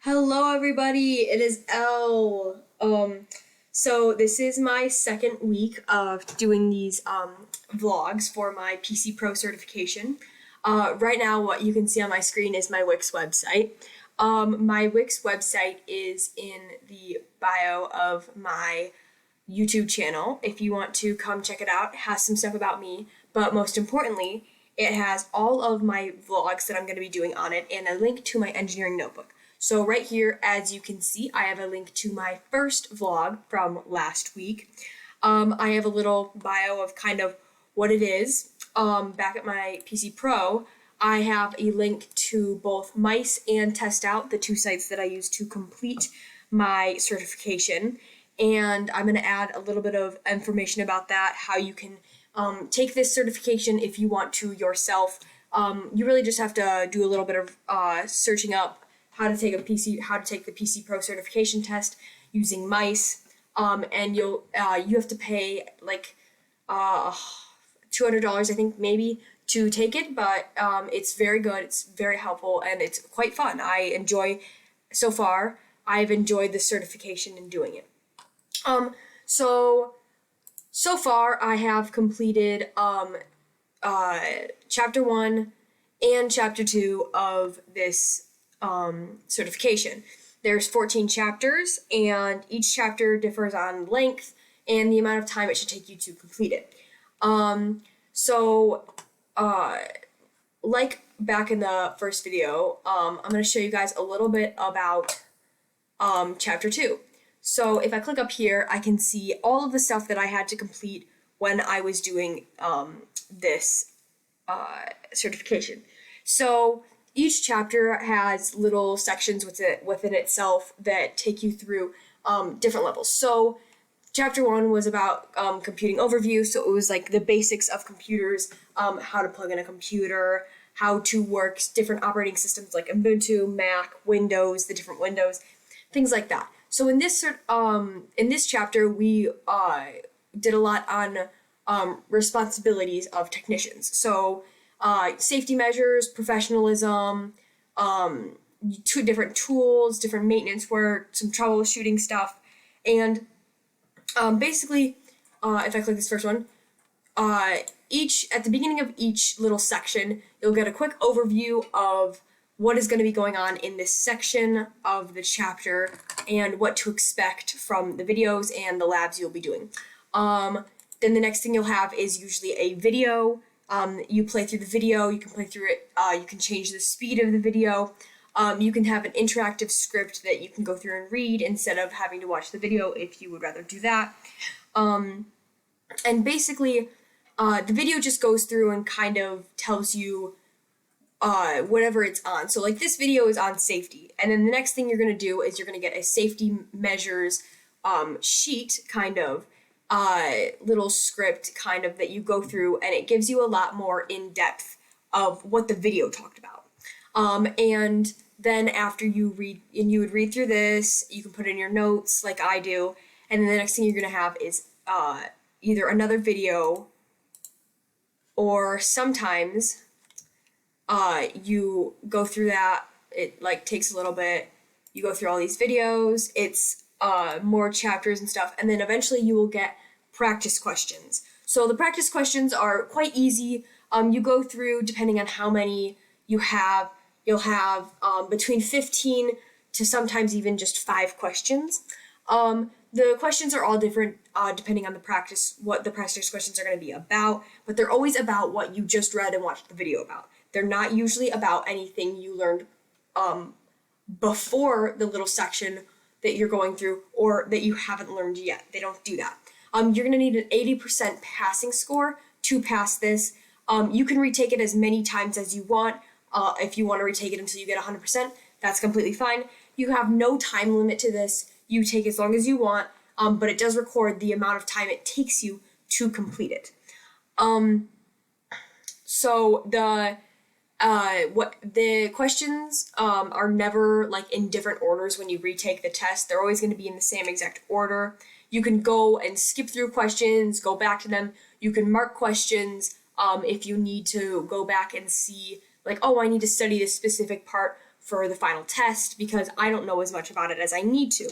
Hello everybody, it is Elle. So this is my second week of doing these vlogs for my PC Pro certification. Right now what you can see on my screen is my Wix website. My Wix website is in the bio of my YouTube channel. If you want to come check it out, it has some stuff about me, but most importantly, it has all of my vlogs that I'm going to be doing on it and a link to my engineering notebook. So right here, as you can see, I have a link to my first vlog from last week. I have a little bio of kind of what it is. Back at my PC Pro, I have a link to both Mice and Test Out, the two sites that I use to complete my certification. And I'm going to add a little bit of information about that, how you can take this certification if you want to yourself. You really just have to do a little bit of searching up how to take the PC Pro certification test using Mice, and you have to pay like $200, I think, maybe, to take it, but it's very good, it's very helpful, and it's quite fun. So far, I've enjoyed the certification in doing it. So far I have completed chapter 1 and chapter 2 of this certification. There's 14 chapters, and each chapter differs on length and the amount of time it should take you to complete it. Like back in the first video, I'm going to show you guys a little bit about chapter 2. So if I click up here, I can see all of the stuff that I had to complete when I was doing this certification. So each chapter has little sections within itself that take you through different levels. So chapter 1 was about computing overview, so it was like the basics of computers, how to plug in a computer, how to work different operating systems like Ubuntu, Mac, Windows, the different Windows, things like that. So in this chapter, we did a lot on responsibilities of technicians. So safety measures, professionalism, two different tools, different maintenance work, some troubleshooting stuff, and basically, if I click this first one, at the beginning of each little section, you'll get a quick overview of what is going to be going on in this section of the chapter and what to expect from the videos and the labs you'll be doing. Then the next thing you'll have is usually a video. You play through the video, you can play through it, you can change the speed of the video, you can have an interactive script that you can go through and read instead of having to watch the video if you would rather do that. And basically, the video just goes through and kind of tells you whatever it's on. So like this video is on safety, and then the next thing you're going to do is you're going to get a safety measures sheet, kind of little script kind of that you go through, and it gives you a lot more in depth of what the video talked about. And then after you would read through this, you can put in your notes like I do, and then the next thing you're going to have is either another video, or sometimes you go through that, it like takes a little bit, you go through all these videos, it's more chapters and stuff, and then eventually you will get practice questions. So the practice questions are quite easy. You go through, depending on how many you have, you'll have between 15 to sometimes even just 5 questions. The questions are all different depending on what the practice questions are going to be about, but they're always about what you just read and watched the video about. They're not usually about anything you learned before the little section that you're going through or that you haven't learned yet. They don't do that. You're going to need an 80% passing score to pass this. You can retake it as many times as you want. If you want to retake it until you get 100%, that's completely fine. You have no time limit to this. You take as long as you want, but it does record the amount of time it takes you to complete it. So the questions are never like in different orders when you retake the test. They're always going to be in the same exact order. You can go and skip through questions, go back to them. You can mark questions if you need to go back and see, like, oh, I need to study this specific part for the final test because I don't know as much about it as I need to.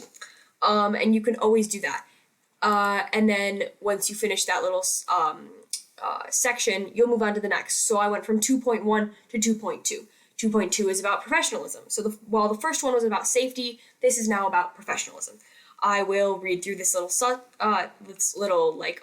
And you can always do that. And then once you finish that little section, you'll move on to the next. So I went from 2.1 to 2.2. 2.2 is about professionalism. So while the first one was about safety, this is now about professionalism. I will read through this little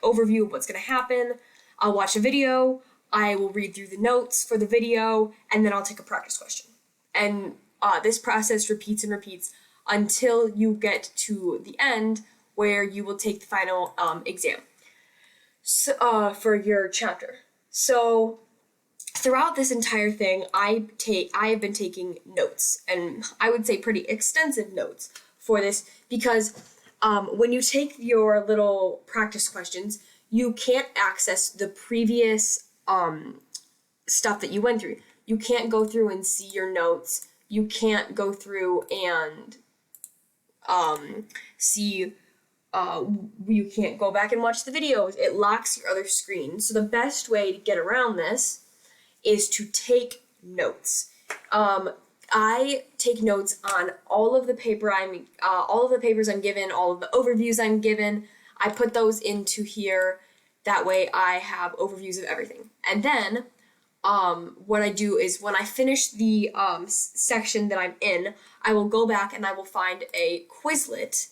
overview of what's going to happen. I'll watch a video. I will read through the notes for the video, and then I'll take a practice question. And this process repeats and repeats until you get to the end where you will take the final exam for your chapter. So throughout this entire thing, I have been taking notes, and I would say pretty extensive notes for this because when you take your little practice questions, you can't access the previous stuff that you went through. You can't go through and see your notes. You can't go through and see. You can't go back and watch the videos. It locks your other screen. So the best way to get around this is to take notes. I take notes on all of the papers I'm given, all of the overviews I'm given. I put those into here. That way I have overviews of everything. And then what I do is when I finish the section that I'm in, I will go back and I will find a Quizlet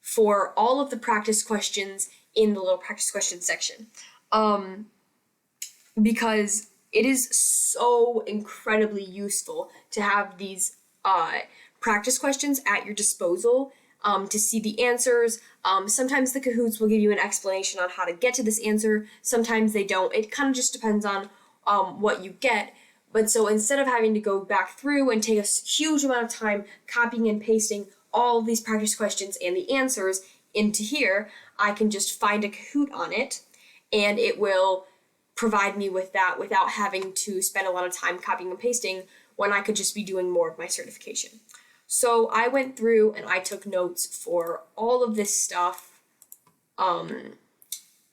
for all of the practice questions in the little practice question section. Because it is so incredibly useful to have these practice questions at your disposal to see the answers. Sometimes the Kahoots will give you an explanation on how to get to this answer. Sometimes they don't. It kind of just depends on what you get. But so instead of having to go back through and take a huge amount of time copying and pasting all of these practice questions and the answers into here, I can just find a Kahoot on it, and it will provide me with that without having to spend a lot of time copying and pasting when I could just be doing more of my certification. So I went through and I took notes for all of this stuff,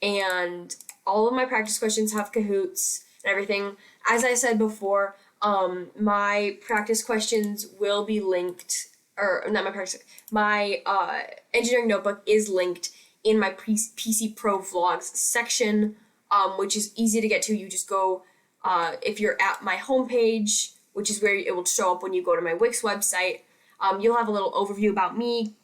and all of my practice questions have Kahoots and everything. As I said before, my practice questions will be linked, or not my practice, my engineering notebook is linked in my PC Pro Vlogs section, which is easy to get to. You just go, if you're at my homepage, which is where it will show up when you go to my Wix website, you'll have a little overview about me,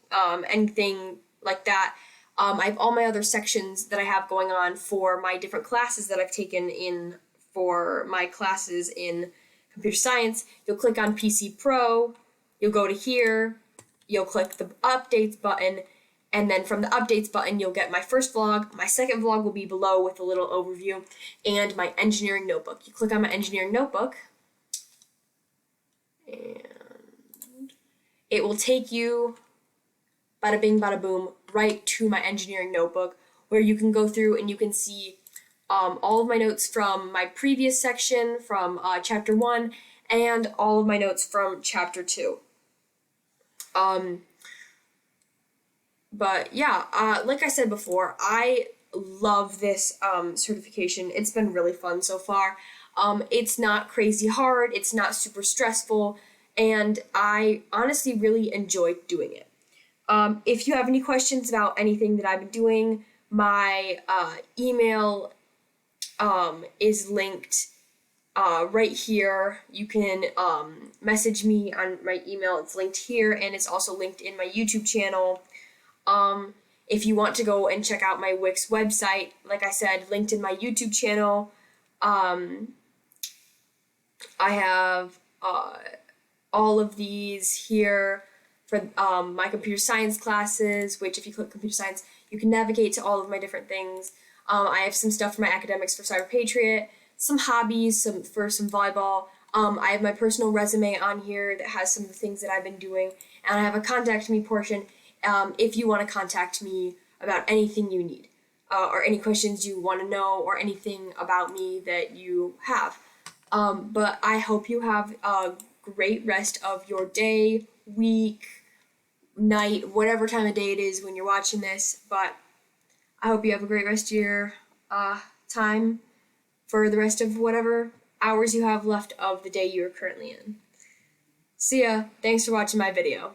anything like that. I have all my other sections that I have going on for my different classes that I've taken in for my classes in computer science. You'll click on PC Pro, you'll go to here, you'll click the updates button, and then from the updates button, you'll get my first vlog. My second vlog will be below with a little overview, and my engineering notebook. You click on my engineering notebook, and it will take you, bada bing, bada boom, right to my engineering notebook, where you can go through and you can see all of my notes from my previous section, from chapter 1, and all of my notes from chapter 2. But yeah, like I said before, I love this certification. It's been really fun so far. It's not crazy hard, it's not super stressful, and I honestly really enjoy doing it. If you have any questions about anything that I've been doing, my email is linked right here. You can message me on my email. It's linked here, and it's also linked in my YouTube channel. If you want to go and check out my Wix website, like I said, linked in my YouTube channel. I have all of these here for my computer science classes, which if you click computer science, you can navigate to all of my different things. I have some stuff for my academics for Cyber Patriot, some hobbies, for some volleyball. I have my personal resume on here that has some of the things that I've been doing, and I have a contact me portion if you want to contact me about anything you need, or any questions you want to know, or anything about me that you have. But I hope you have a great rest of your day, week, night, whatever time of day it is when you're watching this, but I hope you have a great rest of your time for the rest of whatever hours you have left of the day you're currently in. See ya. Thanks for watching my video.